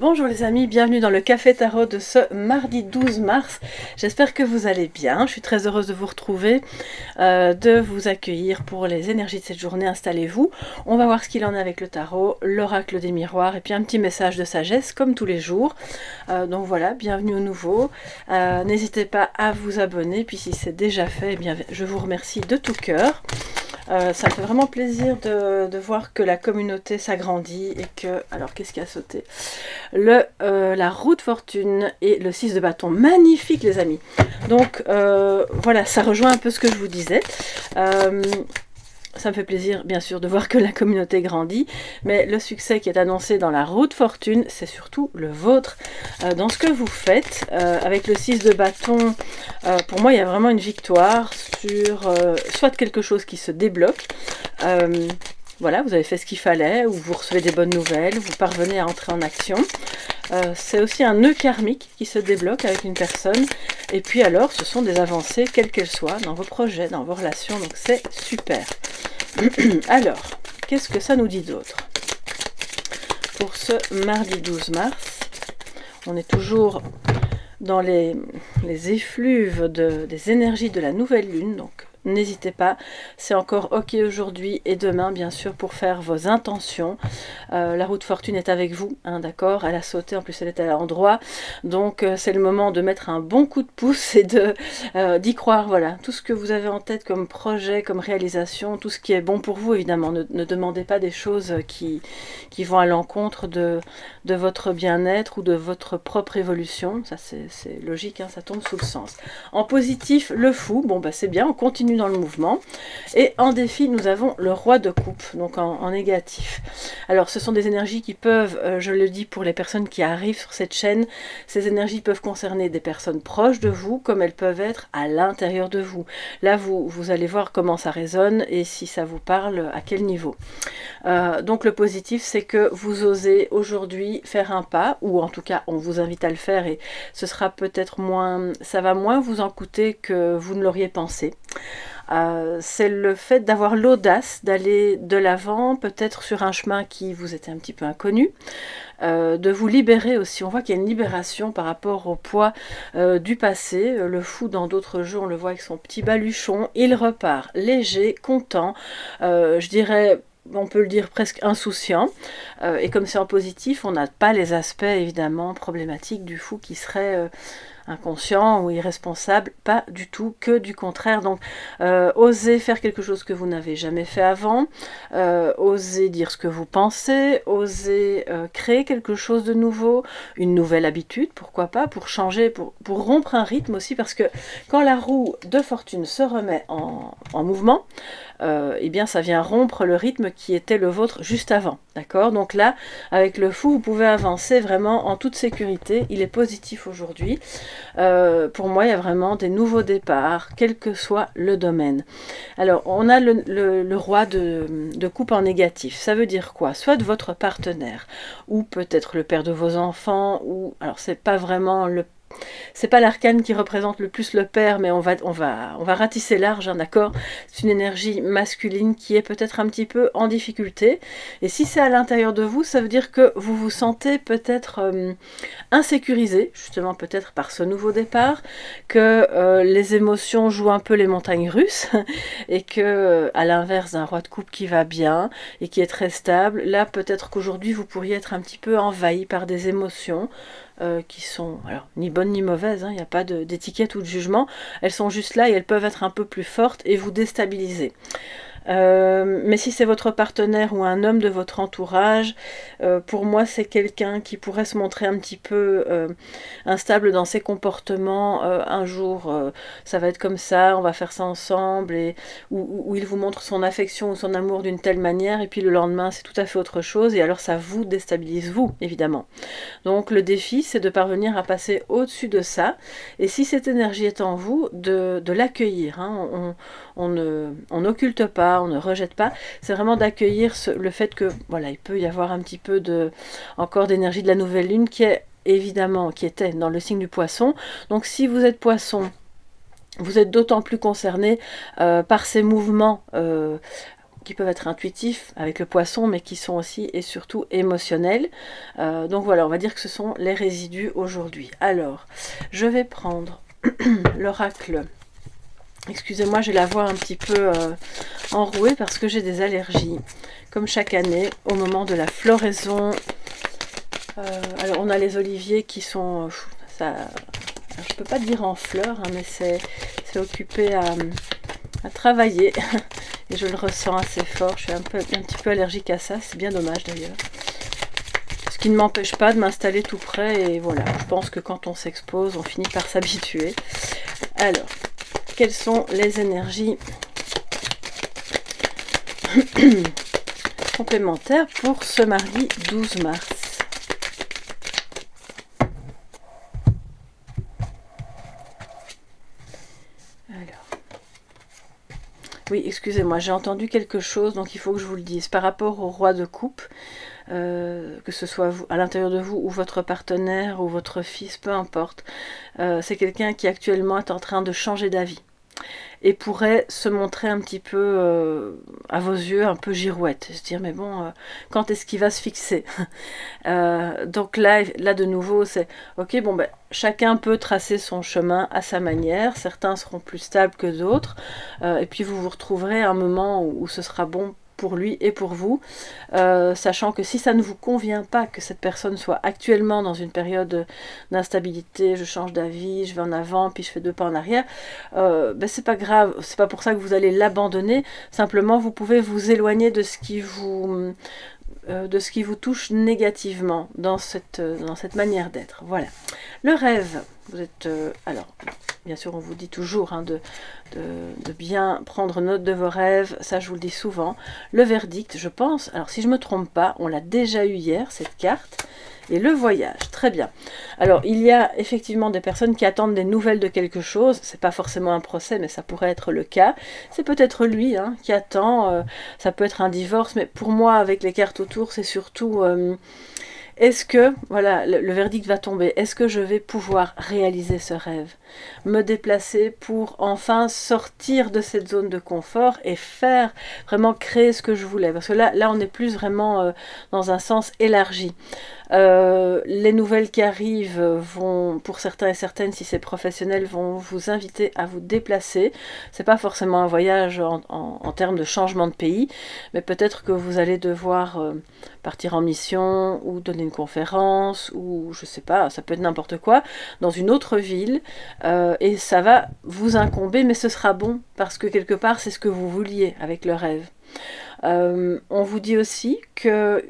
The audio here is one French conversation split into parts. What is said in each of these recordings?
Bonjour les amis, bienvenue dans le Café Tarot de ce mardi 12 mars. J'espère que vous allez bien. Je suis très heureuse de vous retrouver, de vous accueillir pour les énergies de cette journée. Installez-vous. On va voir ce qu'il en est avec le tarot, l'oracle des miroirs et puis un petit message de sagesse comme tous les jours. Donc voilà, bienvenue au nouveau. N'hésitez pas à vous abonner. Puis si c'est déjà fait, eh bien, je vous remercie de tout cœur. Ça me fait vraiment plaisir de voir que la communauté s'agrandit et que... Alors, qu'est-ce qui a sauté? La roue de fortune et le 6 de bâton. Magnifique, les amis. Donc, voilà, ça rejoint un peu ce que je vous disais. Ça me fait plaisir, bien sûr, de voir que la communauté grandit, mais le succès qui est annoncé dans la roue de fortune, c'est surtout le vôtre. Dans ce que vous faites, avec le 6 de bâton, pour moi, il y a vraiment une victoire sur soit quelque chose qui se débloque, voilà, vous avez fait ce qu'il fallait, ou vous recevez des bonnes nouvelles, vous parvenez à entrer en action. C'est aussi un nœud karmique qui se débloque avec une personne. Et puis alors, ce sont des avancées, quelles qu'elles soient, dans vos projets, dans vos relations. Donc c'est super. Alors, qu'est-ce que ça nous dit d'autre? Pour ce mardi 12 mars, on est toujours dans les effluves des énergies de la nouvelle lune. Donc n'hésitez pas, c'est encore ok aujourd'hui et demain bien sûr pour faire vos intentions. La roue de fortune est avec vous, hein, d'accord, elle a sauté, en plus elle est à l'endroit, donc c'est le moment de mettre un bon coup de pouce et d'y croire. Voilà, tout ce que vous avez en tête comme projet, comme réalisation, tout ce qui est bon pour vous, évidemment, ne demandez pas des choses qui vont à l'encontre de votre bien-être ou de votre propre évolution. Ça c'est logique, hein, ça tombe sous le sens. En positif, le fou, bon bah c'est bien, on continue dans le mouvement. Et en défi, nous avons le roi de coupe, donc en négatif. Alors ce sont des énergies qui peuvent, je le dis pour les personnes qui arrivent sur cette chaîne, ces énergies peuvent concerner des personnes proches de vous, comme elles peuvent être à l'intérieur de vous. Là, vous allez voir comment ça résonne et si ça vous parle, à quel niveau. Donc le positif, c'est que vous osez aujourd'hui faire un pas, ou en tout cas on vous invite à le faire, et ce sera peut-être moins, ça va moins vous en coûter que vous ne l'auriez pensé. C'est le fait d'avoir l'audace d'aller de l'avant, peut-être sur un chemin qui vous était un petit peu inconnu, de vous libérer aussi. On voit qu'il y a une libération par rapport au poids du passé. Le fou dans d'autres jeux, on le voit avec son petit baluchon, il repart léger, content, je dirais... On peut le dire presque insouciant, et comme c'est en positif, on n'a pas les aspects évidemment problématiques du fou qui serait inconscient ou irresponsable, pas du tout, que du contraire. Donc osez faire quelque chose que vous n'avez jamais fait avant, osez dire ce que vous pensez, osez créer quelque chose de nouveau, une nouvelle habitude, pourquoi pas, pour changer, pour rompre un rythme aussi, parce que quand la roue de fortune se remet en mouvement, eh bien ça vient rompre le rythme qui était le vôtre juste avant, d'accord? Donc là, avec le fou, vous pouvez avancer vraiment en toute sécurité. Il est positif aujourd'hui. Pour moi, il y a vraiment des nouveaux départs, quel que soit le domaine. Alors, on a le roi de coupe en négatif. Ça veut dire quoi? Soit de votre partenaire, ou peut-être le père de vos enfants, ou... Alors, c'est pas vraiment le... C'est pas l'arcane qui représente le plus le père, mais on va ratisser large, hein, d'accord? C'est une énergie masculine qui est peut-être un petit peu en difficulté. Et si c'est à l'intérieur de vous, ça veut dire que vous vous sentez peut-être insécurisé, justement peut-être par ce nouveau départ, que les émotions jouent un peu les montagnes russes, et que, à l'inverse d'un roi de coupe qui va bien et qui est très stable, là peut-être qu'aujourd'hui vous pourriez être un petit peu envahi par des émotions, qui sont alors ni bonnes ni mauvaises, hein, il n'y a pas d'étiquette ou de jugement, elles sont juste là et elles peuvent être un peu plus fortes et vous déstabiliser. Mais si c'est votre partenaire ou un homme de votre entourage, pour moi c'est quelqu'un qui pourrait se montrer un petit peu instable dans ses comportements. Un jour ça va être comme ça, on va faire ça ensemble, et où il vous montre son affection ou son amour d'une telle manière, et puis le lendemain c'est tout à fait autre chose, et alors ça vous déstabilise, vous évidemment. Donc le défi, c'est de parvenir à passer au-dessus de ça, et si cette énergie est en vous, de l'accueillir, hein. On n'occulte pas, on ne rejette pas, c'est vraiment d'accueillir le fait que voilà, il peut y avoir un petit peu encore d'énergie de la nouvelle lune qui est évidemment, qui était dans le signe du poisson. Donc si vous êtes poisson, vous êtes d'autant plus concerné par ces mouvements qui peuvent être intuitifs avec le poisson, mais qui sont aussi et surtout émotionnels. Donc voilà, on va dire que ce sont les résidus aujourd'hui. Alors, je vais prendre l'oracle. Excusez-moi, j'ai la voix un petit peu enrouée parce que j'ai des allergies, comme chaque année, au moment de la floraison. Alors, on a les oliviers qui sont... ça, je peux pas dire en fleurs, hein, mais c'est occupé à travailler. Et je le ressens assez fort. Je suis un petit peu allergique à ça. C'est bien dommage d'ailleurs. Ce qui ne m'empêche pas de m'installer tout près. Et voilà, je pense que quand on s'expose, on finit par s'habituer. Alors, quelles sont les énergies complémentaires pour ce mardi 12 mars? Oui, excusez-moi, j'ai entendu quelque chose, donc il faut que je vous le dise. Par rapport au roi de coupe, que ce soit vous, à l'intérieur de vous, ou votre partenaire, ou votre fils, peu importe, c'est quelqu'un qui actuellement est en train de changer d'avis. Et pourrait se montrer un petit peu, à vos yeux, un peu girouette. Se dire, mais bon, quand est-ce qu'il va se fixer? Donc là de nouveau, c'est, ok, bon, ben, chacun peut tracer son chemin à sa manière. Certains seront plus stables que d'autres. Et puis vous vous retrouverez à un moment où ce sera bon pour lui et pour vous, sachant que si ça ne vous convient pas que cette personne soit actuellement dans une période d'instabilité, je change d'avis, je vais en avant, puis je fais 2 pas en arrière, ben c'est pas grave, c'est pas pour ça que vous allez l'abandonner, simplement vous pouvez vous éloigner de ce qui vous touche négativement dans cette manière d'être. Voilà. Le rêve, vous êtes... alors, bien sûr, on vous dit toujours hein, de bien prendre note de vos rêves, ça je vous le dis souvent. Le verdict, je pense, alors si je ne me trompe pas, on l'a déjà eu hier, cette carte, et le voyage, très bien. Alors, il y a effectivement des personnes qui attendent des nouvelles de quelque chose, c'est pas forcément un procès, mais ça pourrait être le cas. C'est peut-être lui hein, qui attend, ça peut être un divorce, mais pour moi, avec les cartes autour, c'est surtout... est-ce que, voilà, le verdict va tomber, est-ce que je vais pouvoir réaliser ce rêve? Me déplacer pour enfin sortir de cette zone de confort et faire, vraiment créer ce que je voulais. Parce que là on est plus vraiment dans un sens élargi. Les nouvelles qui arrivent vont, pour certains et certaines, si c'est professionnel, vont vous inviter à vous déplacer. C'est pas forcément un voyage en termes de changement de pays, mais peut-être que vous allez devoir partir en mission ou donner une conférence ou je sais pas, ça peut être n'importe quoi, dans une autre ville et ça va vous incomber, mais ce sera bon parce que quelque part c'est ce que vous vouliez avec le rêve. On vous dit aussi que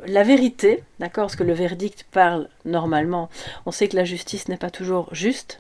la vérité, d'accord, parce que le verdict parle normalement, on sait que la justice n'est pas toujours juste,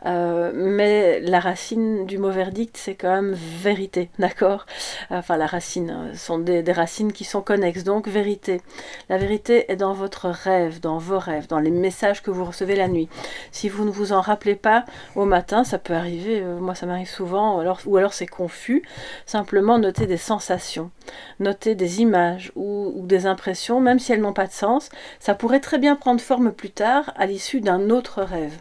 mais la racine du mot verdict, c'est quand même vérité, d'accord? Enfin, la racine, sont des racines qui sont connexes, donc vérité. La vérité est dans votre rêve, dans vos rêves, dans les messages que vous recevez la nuit. Si vous ne vous en rappelez pas au matin, ça peut arriver, moi ça m'arrive souvent, ou alors c'est confus, simplement notez des sensations, notez des images ou des impressions, même si elles n'ont pas de sens, ça pourrait très bien prendre forme plus tard à l'issue d'un autre rêve.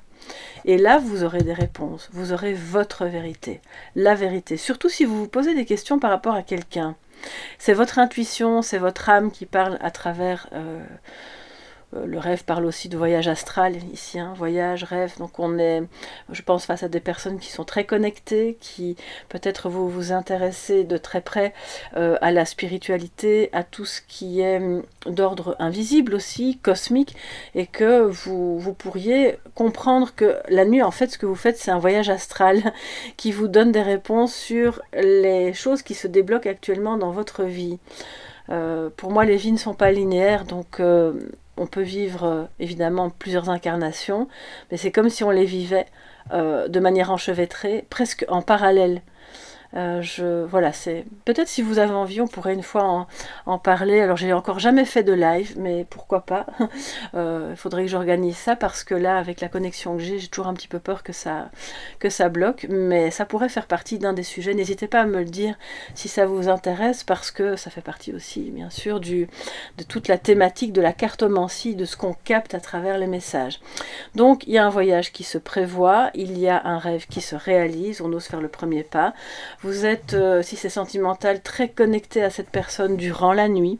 Et là, vous aurez des réponses, vous aurez votre vérité, la vérité. Surtout si vous vous posez des questions par rapport à quelqu'un. C'est votre intuition, c'est votre âme qui parle à travers... le rêve parle aussi de voyage astral ici, hein, voyage, rêve, donc on est, je pense, face à des personnes qui sont très connectées, qui peut-être vous intéressez de très près à la spiritualité, à tout ce qui est d'ordre invisible aussi, cosmique, et que vous pourriez comprendre que la nuit, en fait, ce que vous faites, c'est un voyage astral qui vous donne des réponses sur les choses qui se débloquent actuellement dans votre vie. Pour moi, les vies ne sont pas linéaires, donc on peut vivre évidemment plusieurs incarnations, mais c'est comme si on les vivait de manière enchevêtrée, presque en parallèle. Voilà, c'est peut-être si vous avez envie, on pourrait une fois en parler. Alors j'ai encore jamais fait de live, mais pourquoi pas. Il faudrait que j'organise ça parce que là, avec la connexion que j'ai toujours un petit peu peur que ça bloque, mais ça pourrait faire partie d'un des sujets. N'hésitez pas à me le dire si ça vous intéresse parce que ça fait partie aussi, bien sûr, de toute la thématique de la cartomancie, de ce qu'on capte à travers les messages. Donc il y a un voyage qui se prévoit, il y a un rêve qui se réalise, on ose faire le premier pas. Vous êtes, si c'est sentimental, très connecté à cette personne durant la nuit.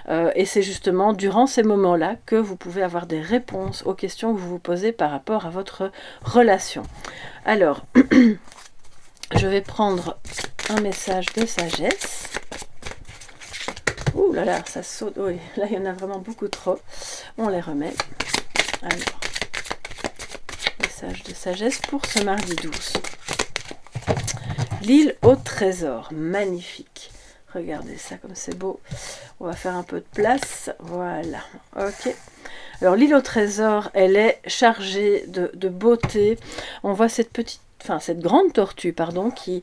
Et c'est justement durant ces moments-là que vous pouvez avoir des réponses aux questions que vous vous posez par rapport à votre relation. Alors, je vais prendre un message de sagesse. Ouh là là, ça saute. Oui, là, il y en a vraiment beaucoup trop. On les remet. Alors, message de sagesse pour ce mardi 12. L'île au trésor. Magnifique. Regardez ça comme c'est beau. On va faire un peu de place. Voilà. Ok. Alors l'île au trésor, elle est chargée de beauté. On voit cette grande tortue, pardon, qui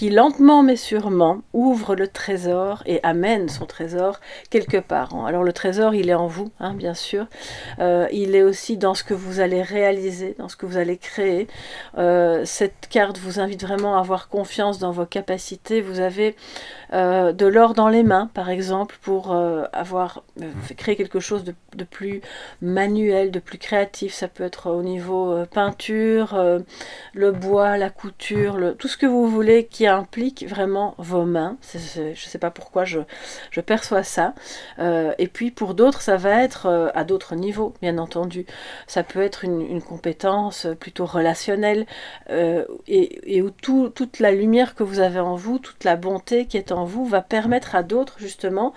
lentement mais sûrement ouvre le trésor et amène son trésor quelque part. Alors le trésor, il est en vous, hein, bien sûr. Il est aussi dans ce que vous allez réaliser, dans ce que vous allez créer. Cette carte vous invite vraiment à avoir confiance dans vos capacités. Vous avez de l'or dans les mains, par exemple, pour avoir créé quelque chose de plus manuel, de plus créatif. Ça peut être au niveau peinture, le bois, la couture, tout ce que vous voulez qui implique vraiment vos mains. Je ne sais pas pourquoi je perçois ça. Et puis pour d'autres, ça va être à d'autres niveaux, bien entendu. Ça peut être une compétence plutôt relationnelle et où toute la lumière que vous avez en vous, toute la bonté qui est en vous va permettre à d'autres justement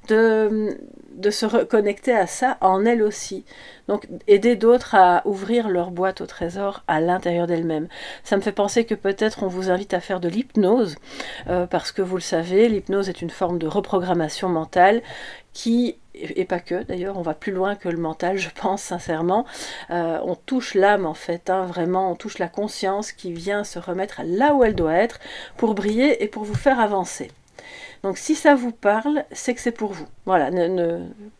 de se reconnecter à ça en elles aussi. Donc aider d'autres à ouvrir leur boîte au trésor à l'intérieur d'elles-mêmes. Ça me fait penser que peut-être on vous invite à faire de l'hypnose, parce que vous le savez, l'hypnose est une forme de reprogrammation mentale qui, et pas que d'ailleurs, on va plus loin que le mental, je pense sincèrement. On touche l'âme en fait, hein, vraiment, on touche la conscience qui vient se remettre là où elle doit être pour briller et pour vous faire avancer. Donc si ça vous parle, c'est que c'est pour vous. Voilà,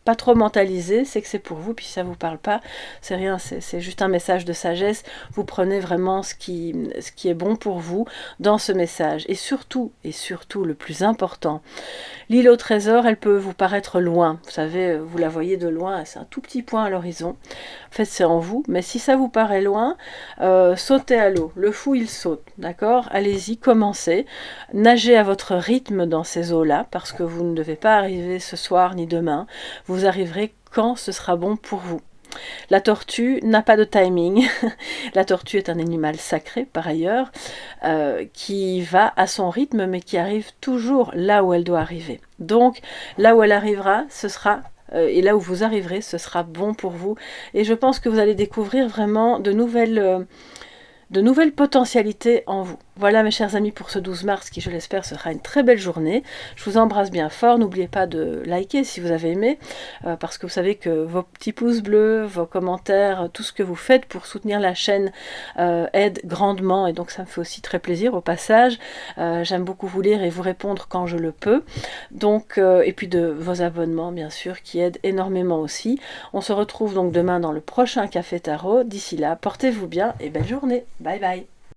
pas trop mentaliser, c'est que c'est pour vous. Puis si ça vous parle pas, c'est rien, c'est juste un message de sagesse. Vous prenez vraiment ce qui est bon pour vous dans ce message. Et surtout le plus important, l'île au trésor, elle peut vous paraître loin. Vous savez, vous la voyez de loin, c'est un tout petit point à l'horizon. En fait, c'est en vous. Mais si ça vous paraît loin, sautez à l'eau. Le fou, il saute, d'accord? Allez-y, commencez. Nagez à votre rythme dans ces eaux-là, parce que vous ne devez pas arriver ce soir ni demain. Vous arriverez quand ce sera bon pour vous. La tortue n'a pas de timing. La tortue est un animal sacré par ailleurs, qui va à son rythme mais qui arrive toujours là où elle doit arriver. Donc là où elle arrivera, ce sera et là où vous arriverez, ce sera bon pour vous. Et je pense que vous allez découvrir vraiment de nouvelles potentialités en vous. Voilà mes chers amis pour ce 12 mars qui je l'espère sera une très belle journée. Je vous embrasse bien fort, n'oubliez pas de liker si vous avez aimé, parce que vous savez que vos petits pouces bleus, vos commentaires, tout ce que vous faites pour soutenir la chaîne aide grandement et donc ça me fait aussi très plaisir au passage. J'aime beaucoup vous lire et vous répondre quand je le peux. Donc, et puis de vos abonnements bien sûr qui aident énormément aussi. On se retrouve donc demain dans le prochain Café Tarot. D'ici là, portez-vous bien et belle journée. Bye bye.